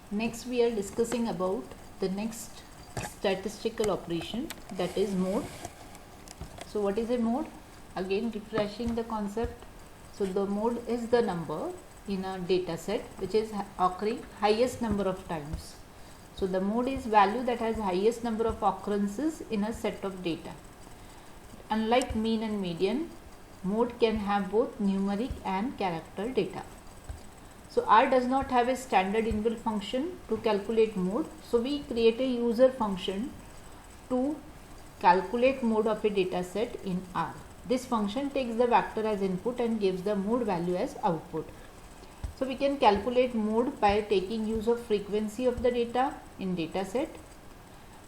Next we are discussing about the next statistical operation, that is mode. So what is a mode? Again refreshing the concept. So the mode is the number in a data set which is occurring highest number of times. So the mode is value that has highest number of occurrences in a set of data. Unlike mean and median, mode can have both numeric and character data. So R does not have a standard inbuilt function to calculate mode. So we create a user function to calculate mode of a data set in R. This function takes the vector as input and gives the mode value as output. So we can calculate mode by taking use of frequency of the data in data set.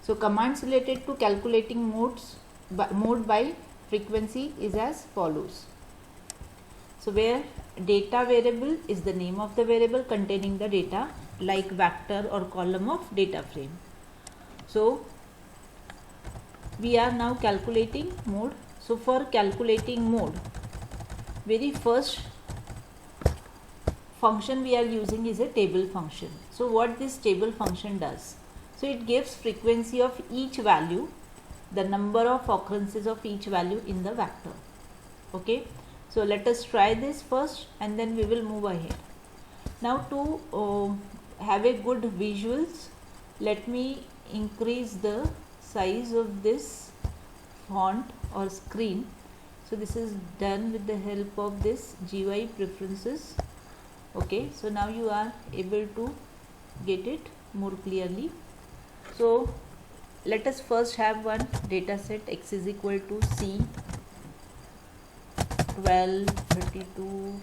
So commands related to calculating mode by frequency is as follows. So where data variable is the name of the variable containing the data, like vector or column of data frame. So we are now calculating mode. So for calculating mode, very first function we are using is a table function. So what this table function does? So it gives frequency of each value, the number of occurrences of each value in the vector. Okay. So let us try this first and then we will move ahead. Now to have a good visuals, let me increase the size of this font or screen. So this is done with the help of this GUI preferences. Okay, so now you are able to get it more clearly. So let us first have one data set x is equal to C 12, 32,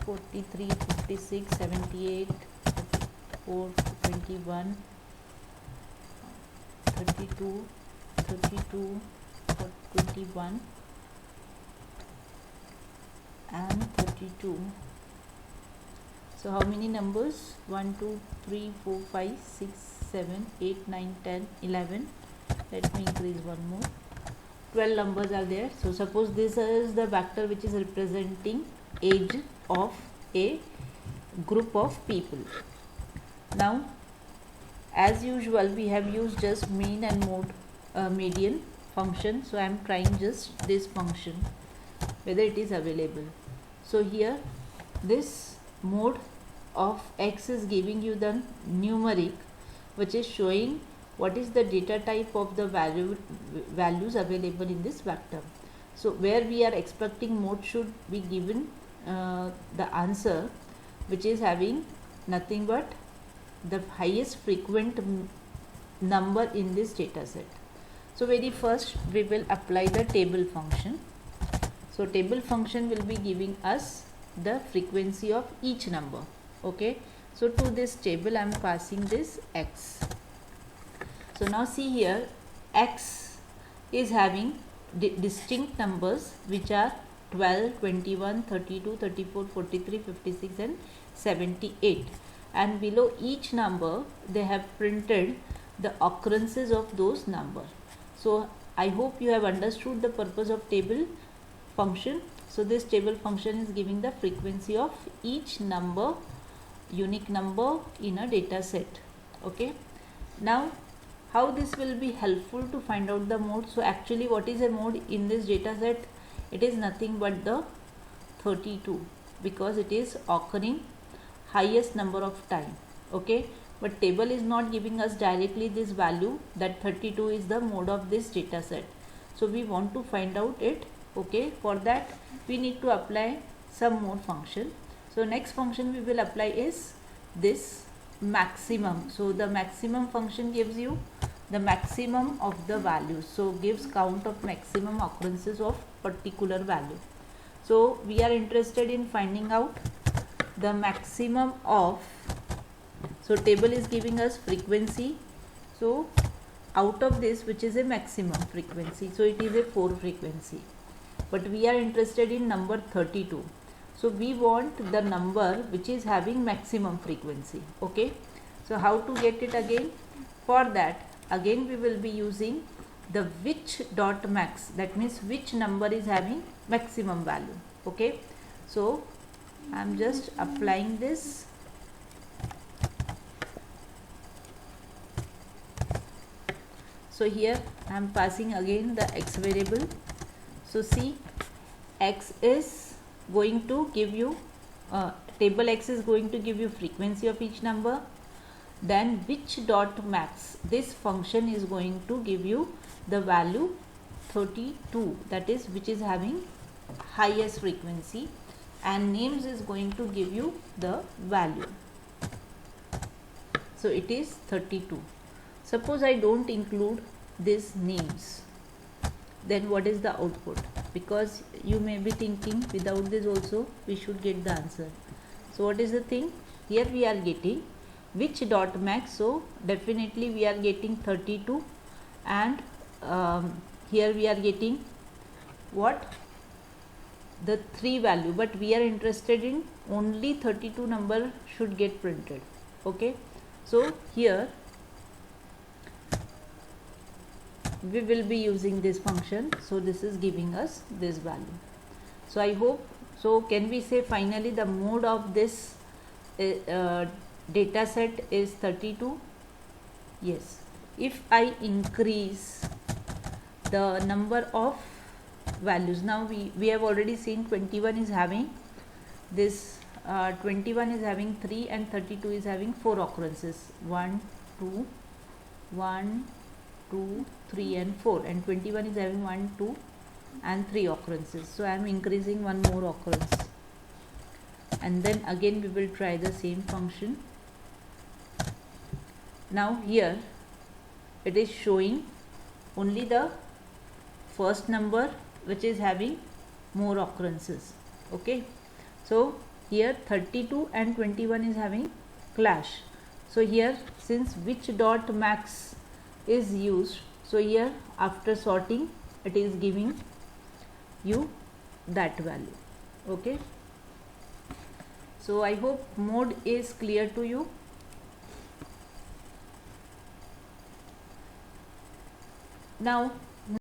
43, 56, 78, 34, 21, 32, 32, 21 and 32. So how many numbers? 1, 2, 3, 4, 5, 6, 7, 8, 9, 10, 11. Let me increase one more. 12 numbers are there. So suppose this is the vector which is representing age of a group of people. Now as usual we have used just mean and median function. So I am trying just this function whether it is available. So here this mode of x is giving you the numeric which is showing what is the data type of the values available in this vector. So where we are expecting mode should be given the answer which is having nothing but the highest frequent number in this data set. So very first we will apply the table function. So table function will be giving us the frequency of each number. Okay, so to this table I am passing this x. So now see here, x is having distinct numbers which are 12, 21, 32, 34, 43, 56 and 78, and below each number they have printed the occurrences of those numbers. So I hope you have understood the purpose of table function. So this table function is giving the frequency of each number, unique number in a data set. Okay, now how this will be helpful to find out the mode? So actually what is a mode in this data set? It is nothing but the 32 because it is occurring highest number of time. Okay, but table is not giving us directly this value that 32 is the mode of this data set. So we want to find out it. Okay, for that we need to apply some mode function. So next function we will apply is this maximum. So the maximum function gives you the maximum of the values. So gives count of maximum occurrences of particular value. So we are interested in finding out the maximum of, so table is giving us frequency. So out of this which is a maximum frequency, so it is a 4 frequency, but we are interested in number 32. So we want the number which is having maximum frequency. Okay, so how to get it again? For that again we will be using the which dot max, that means which number is having maximum value. Okay, so I am just applying this So here I am passing again the x variable. So see, x is going to give you table x is going to give you frequency of each number. Then which dot max, this function is going to give you the value 32, that is which is having highest frequency, and names is going to give you the value. So it is 32. Suppose I don't include these names, then what is the output? Because you may be thinking without this also we should get the answer. So what is the thing? Here we are getting which dot max, so definitely we are getting 32, and here we are getting what? The 3 value, but we are interested in only 32 number should get printed. Okay, so here we will be using this function. So this is giving us this value. So I hope, so can we say finally the mode of this data set is 32? Yes. If I increase the number of values, now we have already seen 21 is having this 21 is having 3 and 32 is having 4 occurrences, 1 2 1 2 3 and 4, and 21 is having 1 2 and 3 occurrences. So I am increasing one more occurrence, and then again we will try the same function. Now here it is showing only the first number which is having more occurrences. Okay, so here 32 and 21 is having clash. So here, since which dot max is used, so here after sorting it is giving you that value. Okay, so I hope mode is clear to you. Now